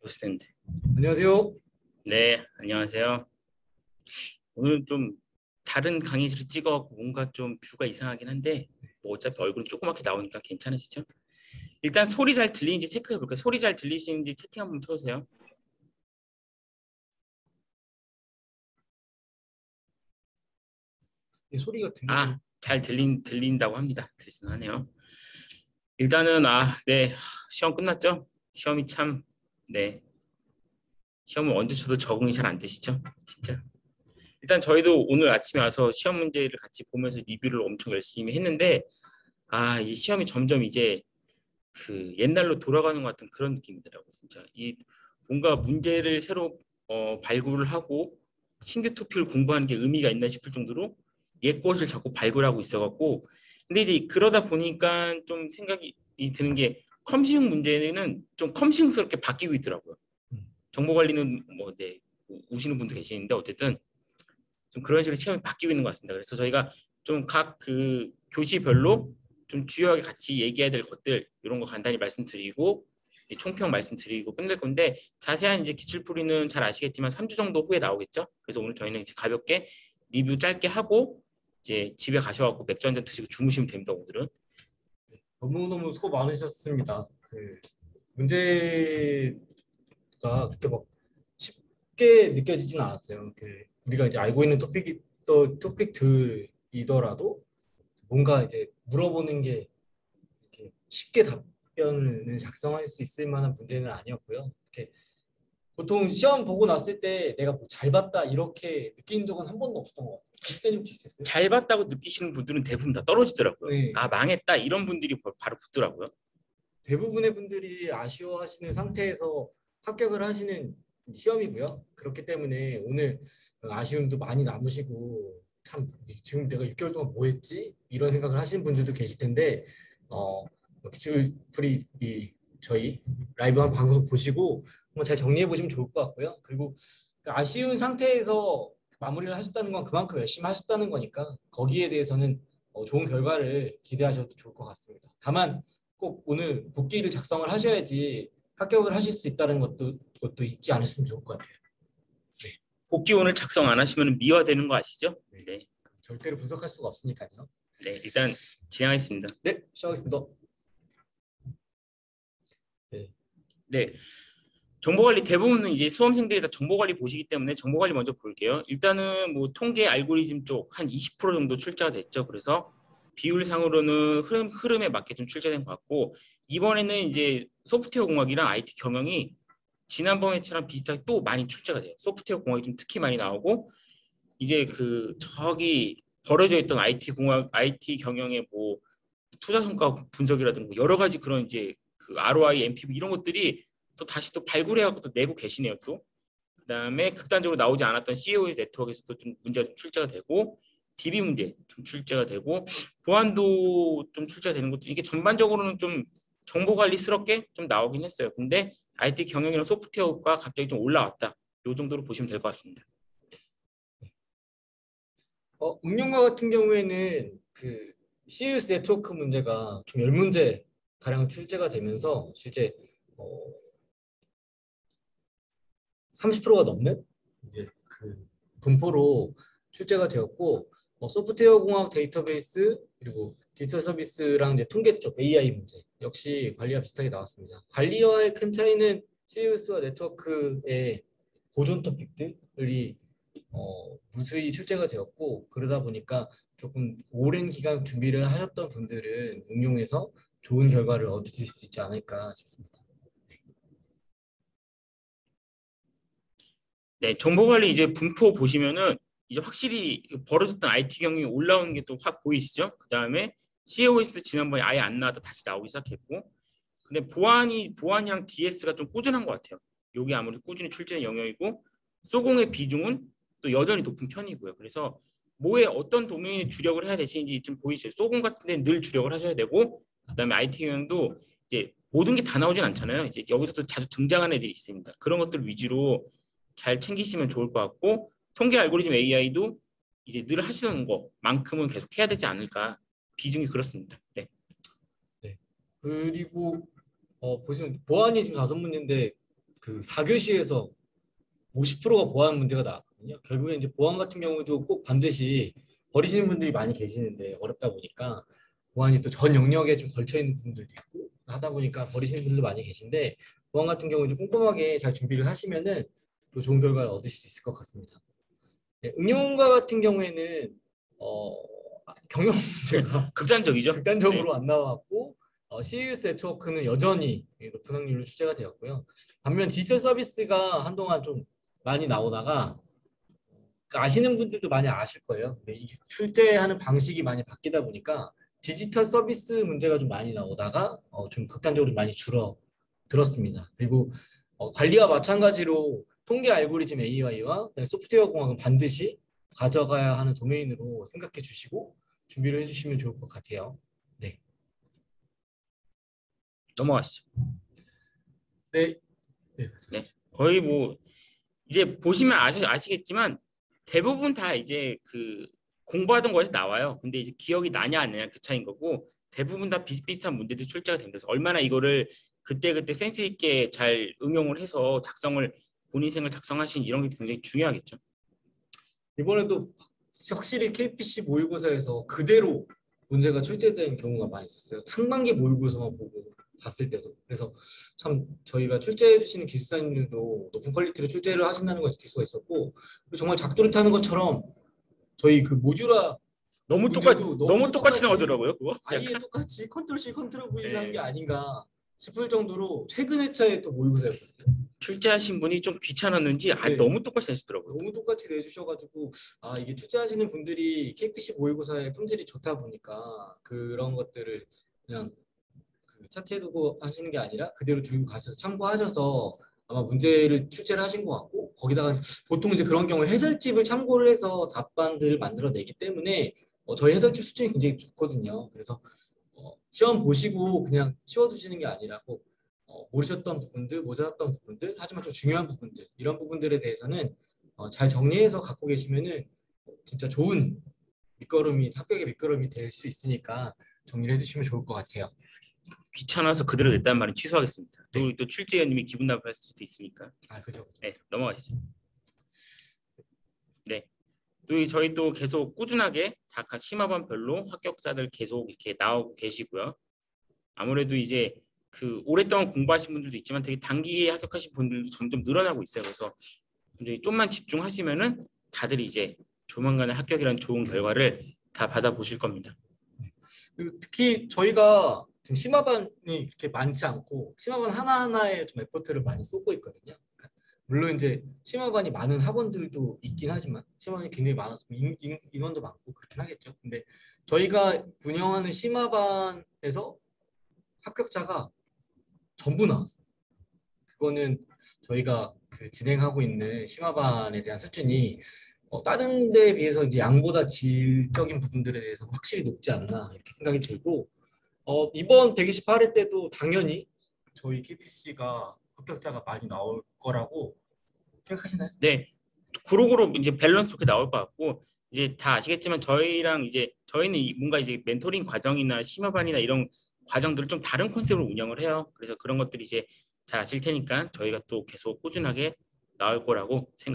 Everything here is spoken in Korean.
스탠드. 안녕하세요. 네, 안녕하세요. 오늘 좀 다른 강의실을 찍어 뭔가 좀 뷰가 이상하긴 한데 뭐 어차피 얼굴은 조그맣게 나오니까 괜찮으시죠? 일단 소리 잘 들리는지 체크해 볼까요? 소리 잘 들리시는지 채팅 한번 쳐주세요. 이 소리가 들리는 잘 들린다고 합니다. 들리긴 하네요. 일단은 네, 시험 끝났죠? 시험이 참, 네, 시험을 언제 쳐도 적응이 잘 안 되시죠? 진짜. 일단 저희도 오늘 아침에 와서 시험 문제를 같이 보면서 리뷰를 엄청 열심히 했는데 이 시험이 점점 이제 그 옛날로 돌아가는 것 같은 그런 느낌이더라고요. 진짜 이 뭔가 문제를 새로 발굴을 하고 신규 토픽을 공부하는 게 의미가 있나 싶을 정도로 옛 것을 자꾸 발굴하고 있어갖고 근데 이제 그러다 보니까 좀 생각이 드는 게 컴시용 문제는 좀 컴시용스럽게 바뀌고 있더라고요. 정보 관리는 뭐 이제 우시는 분도 계시는데 어쨌든 좀 그런 식으로 시험이 바뀌고 있는 것 같습니다. 그래서 저희가 좀 각 그 교시별로 좀 주요하게 같이 얘기해야 될 것들 이런 거 간단히 말씀드리고 총평 말씀드리고 끝낼 건데 자세한 이제 기출풀이는 잘 아시겠지만 3주 정도 후에 나오겠죠. 그래서 오늘 저희는 이제 가볍게 리뷰 짧게 하고 이제 집에 가셔갖고 맥주 한잔 드시고 주무시면 됩니다. 오늘은. 너무너무 수고 많으셨습니다. 그 문제가 그렇게 막 쉽게 느껴지진 않았어요. 우리가 이제 알고 있는 토픽이 또 토픽들이더라도 뭔가 이제 물어보는 게 이렇게 쉽게 답변을 작성할 수 있을 만한 문제는 아니었고요. 이렇게 보통 시험 보고 났을 때 내가 뭐 잘 봤다 이렇게 느낀 적은 한 번도 없었던 것 같아요. 기수님 혹시 있었어요? 잘 봤다고 느끼시는 분들은 대부분 다 떨어지더라고요. 네. 망했다 이런 분들이 바로 붙더라고요. 대부분의 분들이 아쉬워하시는 상태에서 합격을 하시는 시험이고요. 그렇기 때문에 오늘 아쉬움도 많이 남으시고 참 지금 내가 6개월 동안 뭐 했지? 이런 생각을 하시는 분들도 계실 텐데 기출풀이 저희 라이브 한 방송 보시고 한번 잘 정리해 보시면 좋을 것 같고요. 그리고 그 아쉬운 상태에서 마무리를 하셨다는 건 그만큼 열심히 하셨다는 거니까 거기에 대해서는 좋은 결과를 기대하셔도 좋을 것 같습니다. 다만 꼭 오늘 복귀를 작성을 하셔야지 합격을 하실 수 있다는 것도 잊지 않으시면 좋을 것 같아요. 네. 복귀 오늘 작성 안 하시면 미화되는 거 아시죠? 네. 절대로 분석할 수가 없으니까요. 네, 일단 진행하겠습니다. 네, 시작하겠습니다. 네. 정보관리 대부분은 이제 수험생들이 다 정보관리 보시기 때문에 정보관리 먼저 볼게요. 일단은 뭐 통계 알고리즘 쪽 한 20% 정도 출제가 됐죠. 그래서 비율상으로는 흐름에 맞게 좀 출제된 것 같고 이번에는 이제 소프트웨어 공학이랑 IT 경영이 지난번에처럼 비슷하게 또 많이 출제가 돼요. 소프트웨어 공학이 좀 특히 많이 나오고 이제 그 저기 벌어져 있던 IT 공학, IT 경영의 뭐 투자 성과 분석이라든가 여러 가지 그런 이제 그 ROI, NPV 이런 것들이 또 다시 또 발굴해갖고 또 내고 계시네요. 또 그다음에 극단적으로 나오지 않았던 COS 네트워크에서도 좀 문제가 좀 출제가 되고 DB 문제 좀 출제가 되고 보안도 좀 출제가 되는 것도 이게 전반적으로는 좀 정보관리스럽게 좀 나오긴 했어요. 근데 IT 경영이랑 소프트웨어가 갑자기 좀 올라왔다. 이 정도로 보시면 될 것 같습니다. 응용과 같은 경우에는 그 CUS 네트워크 문제가 좀 10문제 가량 출제가 되면서 실제 30%가 넘는 이제 그 분포로 출제가 되었고 소프트웨어 공학 데이터베이스 그리고 디지털 서비스랑 이제 통계 쪽 AI 문제 역시 관리와 비슷하게 나왔습니다. 관리와의 큰 차이는 CUS와 네트워크의 고전 토픽들이 무수히 출제가 되었고 그러다 보니까 조금 오랜 기간 준비를 하셨던 분들은 응용해서 좋은 결과를 얻으실 수 있지 않을까 싶습니다. 네, 정보관리 이제 분포 보시면은 이제 확실히 벌어졌던 IT 경영이 올라오는 게 또 확 보이시죠? 그 다음에 COS 지난번에 아예 안 나왔다 다시 나오기 시작했고, 근데 보안이랑 DS가 좀 꾸준한 것 같아요. 여기 아무래도 꾸준히 출제된 영역이고, 소공의 비중은 또 여전히 높은 편이고요. 그래서 뭐에 어떤 도메인에 주력을 해야 되시는지 좀 보이시죠? 소공 같은 데는 늘 주력을 하셔야 되고, 그 다음에 IT 경영도 이제 모든 게 다 나오진 않잖아요. 이제 여기서도 자주 등장하는 애들이 있습니다. 그런 것들 위주로 잘 챙기시면 좋을 것 같고 통계 알고리즘 AI도 이제 늘 하시는 것만큼은 계속 해야 되지 않을까 비중이 그렇습니다. 네. 네. 그리고 보시면 보안이 지금 5문제인데 그 4교시에서 50%가 보안 문제가 나왔거든요. 결국에 이제 보안 같은 경우도 꼭 반드시 버리시는 분들이 많이 계시는데 어렵다 보니까 보안이 또 전 영역에 좀 걸쳐 있는 분들도 있고 하다 보니까 버리시는 분들도 많이 계신데 보안 같은 경우 좀 꼼꼼하게 잘 준비를 하시면은 또 좋은 결과를 얻으실 수 있을 것 같습니다. 네, 응용과 같은 경우에는 어, 경영 문제가 극단적이죠. 네. 극단적으로 안 나왔고 CES 네트워크는 여전히 높은 확률로 출제가 되었고요. 반면 디지털 서비스가 한동안 좀 많이 나오다가 아시는 분들도 많이 아실 거예요. 근데 이 출제하는 방식이 많이 바뀌다 보니까 디지털 서비스 문제가 좀 많이 나오다가 좀 극단적으로 많이 줄어들었습니다. 그리고 관리와 마찬가지로 통계 알고리즘 AI와 소프트웨어 공학은 반드시 가져가야 하는 도메인으로 생각해 주시고 준비를 해주시면 좋을 것 같아요. 네. 넘어가시죠. 네. 네. 네. 거의 뭐 이제 보시면 아시겠지만 대부분 다 이제 그 공부하던 거에서 나와요. 근데 이제 기억이 나냐 안 나냐 그 차이인 거고 대부분 다 비슷비슷한 문제들이 출제가 됩니다. 그래서 얼마나 이거를 그때그때 센스 있게 잘 응용을 해서 본인 생을 작성하시는 이런 게 굉장히 중요하겠죠. 이번에도 확실히 KPC 모의고사에서 그대로 문제가 출제된 경우가 많이 있었어요. 상반기 모의고사만 보고 봤을 때도. 그래서 참 저희가 출제해 주시는 기술사님들도 높은 퀄리티로 출제를 하신다는 걸 느낄 수가 있었고 정말 작두를 타는 것처럼 저희 그 모듈화 너무 똑같이 나오더라고요. 그거 아예 똑같이 컨트롤 C 컨트롤 V를 한 게 네. 아닌가 싶을 정도로 최근 회차에 또 모의고사였거든요. 출제하신 분이 좀 귀찮았는지 네. 너무 똑같이 내시더라고요. 너무 똑같이 내주셔가지고 이게 출제하시는 분들이 KPC 모의고사의 품질이 좋다 보니까 그런 것들을 그냥 그 차치해두고 하시는 게 아니라 그대로 들고 가셔서 참고하셔서 아마 문제를 출제를 하신 것 같고 거기다가 보통 이제 그런 경우에 해설집을 참고를 해서 답안들을 만들어내기 때문에 저희 해설집 수준이 굉장히 좋거든요. 그래서 시험 보시고 그냥 치워두시는 게 아니라 꼭 모르셨던 부분들, 모자랐던 부분들, 하지만 좀 중요한 부분들 이런 부분들에 대해서는 잘 정리해서 갖고 계시면은 진짜 좋은 합격의 밑거름이 될 수 있으니까 정리를 해주시면 좋을 것 같아요. 귀찮아서 그대로 냈다는 말은 취소하겠습니다. 네. 또 출제위원님이 기분 나빠할 수도 있으니까. 그죠. 네, 넘어가시죠. 네. 또 저희 또 계속 꾸준하게 각 심화반별로 합격자들 계속 이렇게 나오고 계시고요. 아무래도 이제 그 오랫동안 공부하신 분들도 있지만 되게 단기에 합격하신 분들도 점점 늘어나고 있어요. 그래서 이제 좀만 집중하시면은 다들 이제 조만간에 합격이라는 좋은 결과를 다 받아보실 겁니다. 그리고 특히 저희가 지금 심화반이 그렇게 많지 않고 심화반 하나하나에 좀 에포트를 많이 쏟고 있거든요. 물론 이제 심화반이 많은 학원들도 있긴 하지만 심화반이 굉장히 많아서 인원도 많고 그렇긴 하겠죠. 근데 저희가 운영하는 심화반에서 합격자가 전부 나왔어요. 그거는 저희가 그 진행하고 있는 심화반에 대한 수준이 다른 데에 비해서 이제 양보다 질적인 부분들에 대해서 확실히 높지 않나 이렇게 생각이 들고 이번 128회 때도 당연히 저희 KPC가 합격자가 많이 나올 거라고 생각하시나요? 네, 고루고루 이제 밸런스 좋게 나올 것 같고 이제 다 아시겠지만 저희랑 이제 저희는 뭔가 이제 멘토링 과정이나 심화반이나 이런 과정들을 좀 다른 컨셉으로 운영을 해요. 그래서 그런 것들이 이제 잘 아실 테니까 저희가 또 계속 꾸준하게 나올 거라고 생각합니다.